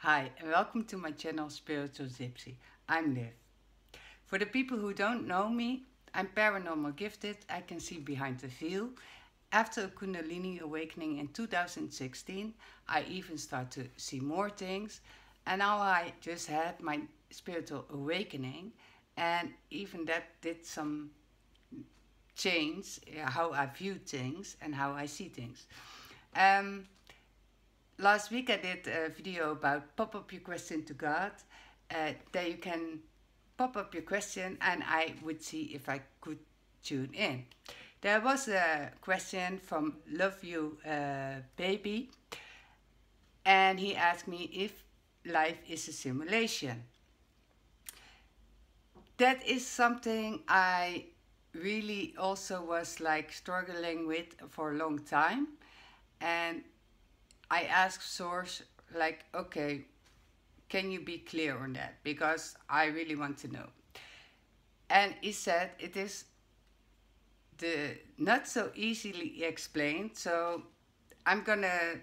Hi and welcome to my channel Spiritual Gypsy. I'm Liv. For the people who don't know me, I'm paranormal gifted. I can see behind the veil. After a Kundalini awakening in 2016, I even start to see more things. And now I just had my spiritual awakening, and even that did some change how I view things and how I see things. Last week I did a video about pop up your question to God. There you can pop up your question and I would see if I could tune in. There was a question from Love You Baby, and he asked me if life is a simulation. That is something I really also was like struggling with for a long time, and I asked Source, like, okay, can you be clear on that? Because I really want to know. And he said it is not so easily explained. So I'm gonna,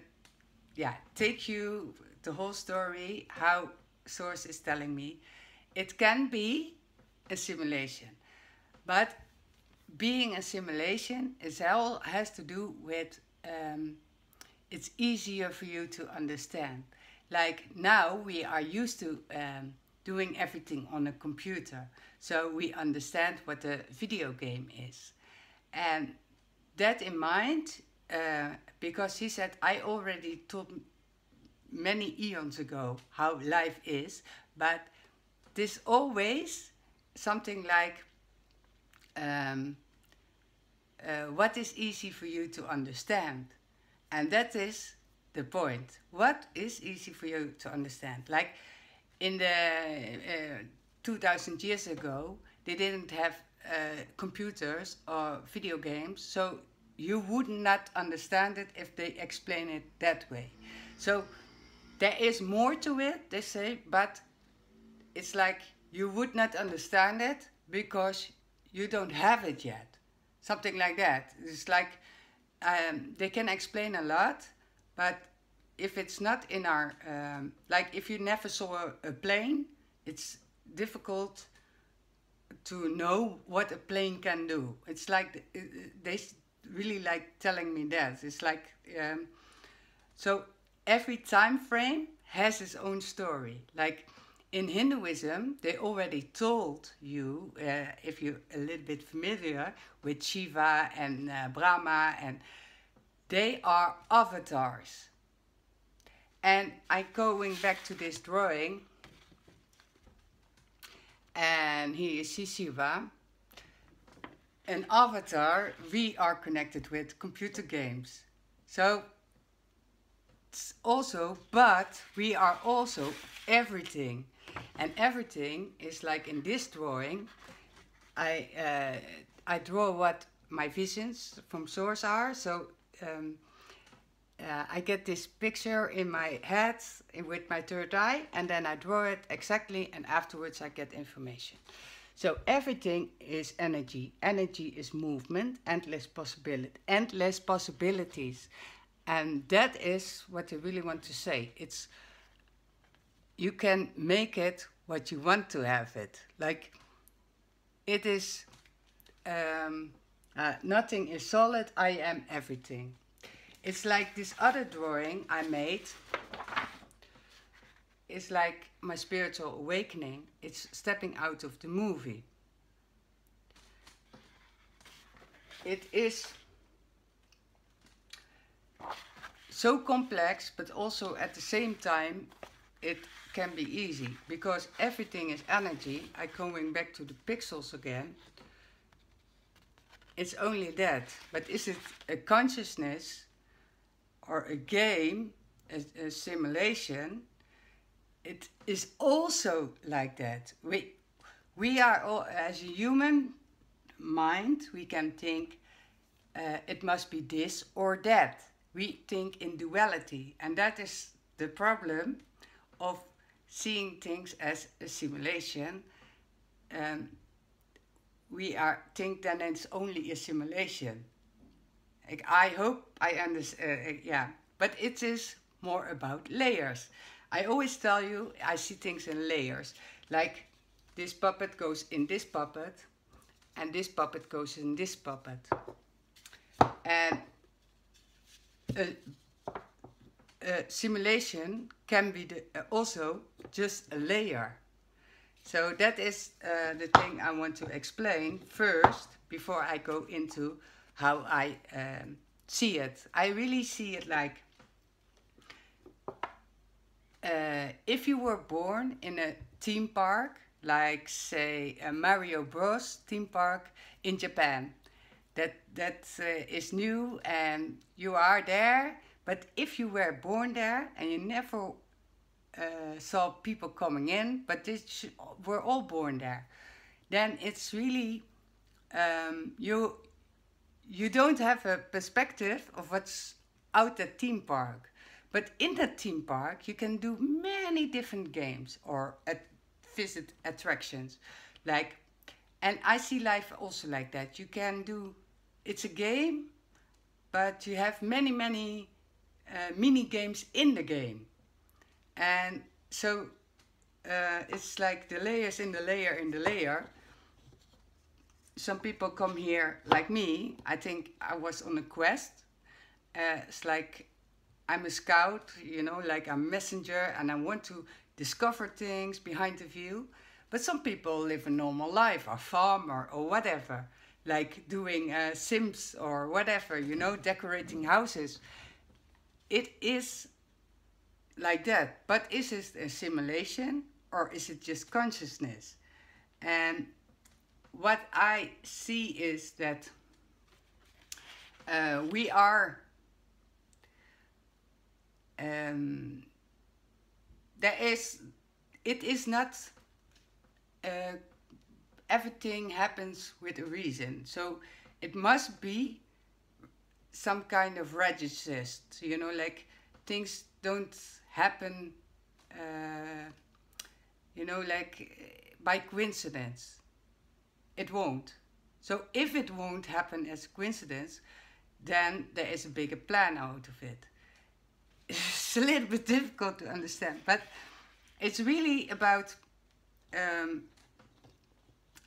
take you the whole story, how Source is telling me. It can be a simulation, but being a simulation has to do with it's easier for you to understand. Like now we are used to doing everything on a computer, so we understand what a video game is. And that in mind, because he said, I already told many eons ago how life is, but there's always something like, what is easy for you to understand? And that is the point. What is easy for you to understand? Like in the 2000 years ago, they didn't have computers or video games, so you would not understand it if they explain it that way. So there is more to it, they say, but it's like you would not understand it because you don't have it yet. Something like that. It's like they can explain a lot, but if it's not in our, like if you never saw a plane, it's difficult to know what a plane can do. It's like, they really like telling me that. It's like, so every time frame has its own story. Like in Hinduism, they already told you, if you're a little bit familiar with Shiva and Brahma, and they are avatars. And I'm going back to this drawing, and here you see Shiva. An avatar, we are connected with computer games. So it's also, but we are also everything. And everything is like in this drawing, I draw what my visions from Source are. So I get this picture in my head with my third eye, and then I draw it exactly, and afterwards I get information. So everything is energy. Energy is movement, endless possibilities. And that is what I really want to say. It's, you can make it what you want to have it. Like it is, nothing is solid, I am everything. It's like this other drawing I made. It's like my spiritual awakening. It's stepping out of the movie. It is so complex, but also at the same time, it can be easy because everything is energy. I'm going back to the pixels again. It's only that. But is it a consciousness or a game, a simulation? It is also like that. We are all, as a human mind, we can think it must be this or that. We think in duality, and that is the problem of seeing things as a simulation. We think then it's only a simulation. I hope I understand, but it is more about layers. I always tell you, I see things in layers. Like this puppet goes in this puppet, and this puppet goes in this puppet. And simulation can be also just a layer. So that is the thing I want to explain first, before I go into how I see it. I really see it like, if you were born in a theme park, like say a Mario Bros theme park in Japan, that is new and you are there, but if you were born there and you never saw people coming in, but we're all born there, then it's really, you don't have a perspective of what's out at theme park. But in that theme park, you can do many different games or visit attractions. Like, and I see life also like that. You can do, it's a game, but you have many mini games in the game. And so it's like the layers in the layer in the layer. Some people come here like me. I think I was on a quest. It's like I'm a scout, you know, like I'm a messenger, and I want to discover things behind the view. But some people live a normal life, or farm, or whatever, like doing Sims or whatever, you know, decorating houses. It is like that. But is it a simulation, or is it just consciousness? And what I see is that we are, it is not, everything happens with a reason. So it must be some kind of registers, you know, like things don't happen, you know, like by coincidence. It won't. So if it won't happen as a coincidence, then there is a bigger plan out of it. It's a little bit difficult to understand, but it's really about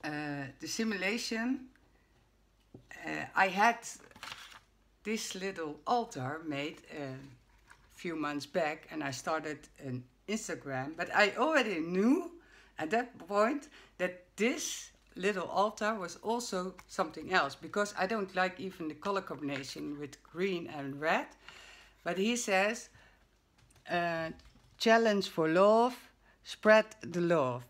the simulation. I had this little altar made a few months back, and I started an Instagram, but I already knew at that point that this little altar was also something else, because I don't like even the color combination with green and red. But he says, challenge for love, spread the love.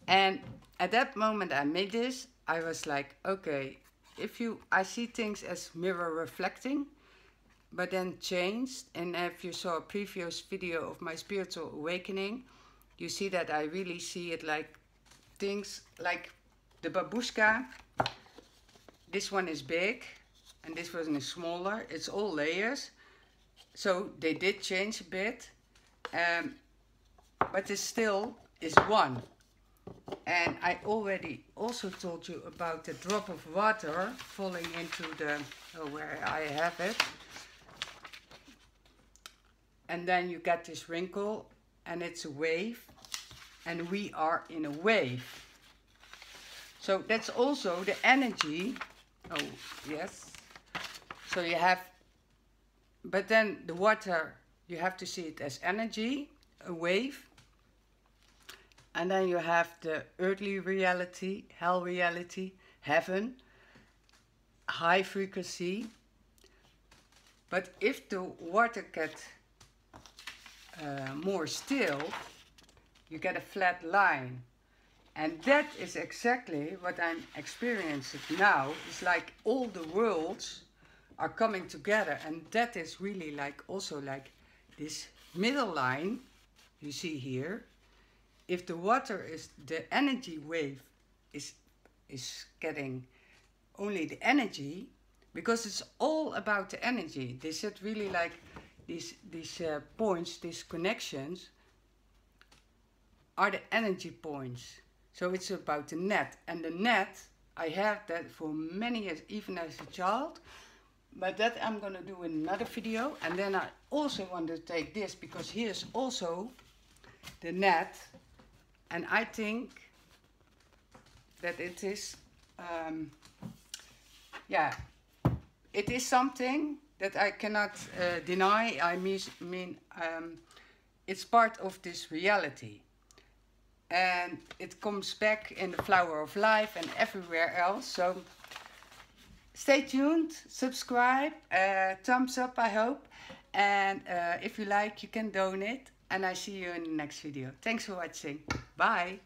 And at that moment I made this, I was like, okay, I see things as mirror reflecting, but then changed. And if you saw a previous video of my spiritual awakening, you see that I really see it like things like the babushka. This one is big and this one is smaller. It's all layers. So they did change a bit, but it still is one. And I already also told you about the drop of water falling into the, where I have it. And then you get this wrinkle, and it's a wave, and we are in a wave. So that's also the energy. Oh, yes. So you have, but then the water, you have to see it as energy, a wave. And then you have the earthly reality, hell reality, heaven, high frequency. But if the water gets more still, you get a flat line. And that is exactly what I'm experiencing now. It's like all the worlds are coming together. And that is really like also like this middle line you see here. If the water is, the energy wave is getting only the energy, because it's all about the energy. They said really like these points, these connections are the energy points. So it's about the net. And the net, I have that for many years, even as a child. But that I'm gonna do in another video. And then I also want to take this, because here's also the net. And I think that it is, yeah, it is something that I cannot deny. I mean, it's part of this reality. And it comes back in the flower of life and everywhere else. So stay tuned, subscribe, thumbs up I hope. And if you like, you can donate. And I see you in the next video. Thanks for watching. Bye.